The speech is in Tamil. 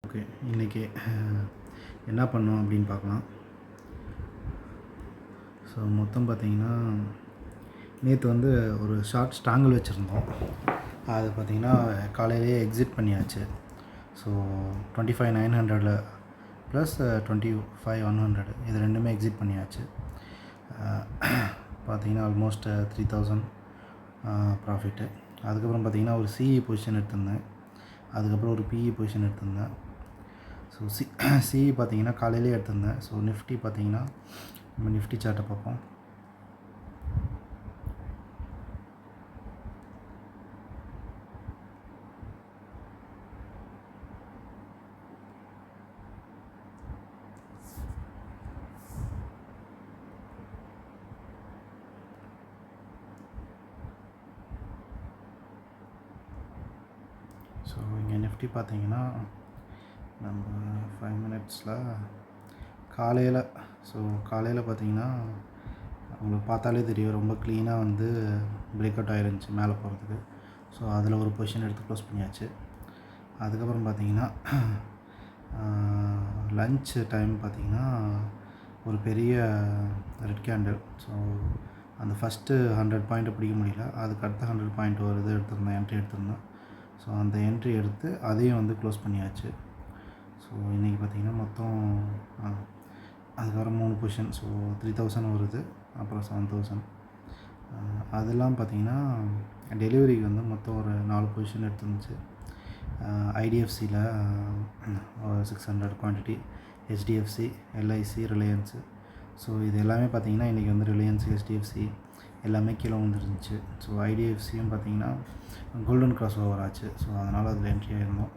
ஓகே. இன்றைக்கி என்ன பண்ணோம் அப்படின்னு பார்க்கலாம். ஸோ மொத்தம் பார்த்திங்கன்னா, நேற்று வந்து ஒரு ஷார்ட் ஸ்டாங்கில் வச்சுருந்தோம். அது பார்த்திங்கன்னா காலையிலேயே எக்ஸிட் பண்ணியாச்சு. ஸோ 25,900 ப்ளஸ் 25,100 இது ரெண்டுமே எக்ஸிட் பண்ணியாச்சு. பார்த்திங்கன்னா ஆல்மோஸ்ட் 3,000 ப்ராஃபிட்டு. அதுக்கப்புறம் பார்த்திங்கன்னா ஒரு சிஇ பொசிஷன் எடுத்திருந்தேன். அதுக்கப்புறம் ஒரு பிஇ பொசிஷன் எடுத்திருந்தேன். ஸோ சிஇ பார்த்திங்கன்னா காலையிலே எடுத்திருந்தேன். ஸோ நிஃப்டி பார்த்திங்கன்னா நம்ம நிஃப்டி சார்ட்டை பார்ப்போம். ஸோ இங்கே நிஃப்டி பார்த்திங்கன்னா நம்ம 5 மினிட்ஸில் காலையில் பார்த்திங்கன்னா உங்களுக்கு பார்த்தாலே தெரியும், ரொம்ப க்ளீனாக வந்து பிரேக் அவுட் ஆகிருந்துச்சி மேலே போகிறதுக்கு. ஸோ அதில் ஒரு பொசிஷன் எடுத்து க்ளோஸ் பண்ணியாச்சு. அதுக்கப்புறம் பார்த்திங்கன்னா லன்ச் டைம் பார்த்திங்கன்னா ஒரு பெரிய ரெட் கேண்டில். ஸோ அந்த ஃபஸ்ட்டு 100 பாயிண்ட்டை பிடிக்க முடியல. அதுக்கு அடுத்த 100 பாயிண்ட் ஒரு இது எடுத்திருந்தேன், என்ட்ரி எடுத்திருந்தேன். ஸோ அந்த என்ட்ரி எடுத்து அதையும் வந்து க்ளோஸ் பண்ணியாச்சு. ஸோ இன்றைக்கி பார்த்திங்கன்னா மொத்தம் அதுக்கப்புறம் 3 பொசிஷன். ஸோ 3,000 வருது, அப்புறம் 7,000. அதெல்லாம் பார்த்திங்கன்னா டெலிவரிக்கு வந்து மொத்தம் ஒரு 4 பொசிஷன் எடுத்துருந்துச்சு. ஐடிஎஃப்சியில் 600 quantity, HDFC, LIC, Reliance. So இது எல்லாமே பார்த்திங்கன்னா இன்றைக்கி வந்து ரிலையன்ஸ், ஹெச்டிஎஃப்சி எல்லாமே கீழே வந்துருந்துச்சு. ஸோ ஐடிஎஃப்சியும் பார்த்திங்கன்னா கோல்டன் கிராஸ் ஓவர் ஆச்சு. ஸோ அதனால் அதில் என்ட்ரி ஆகிருந்தோம்.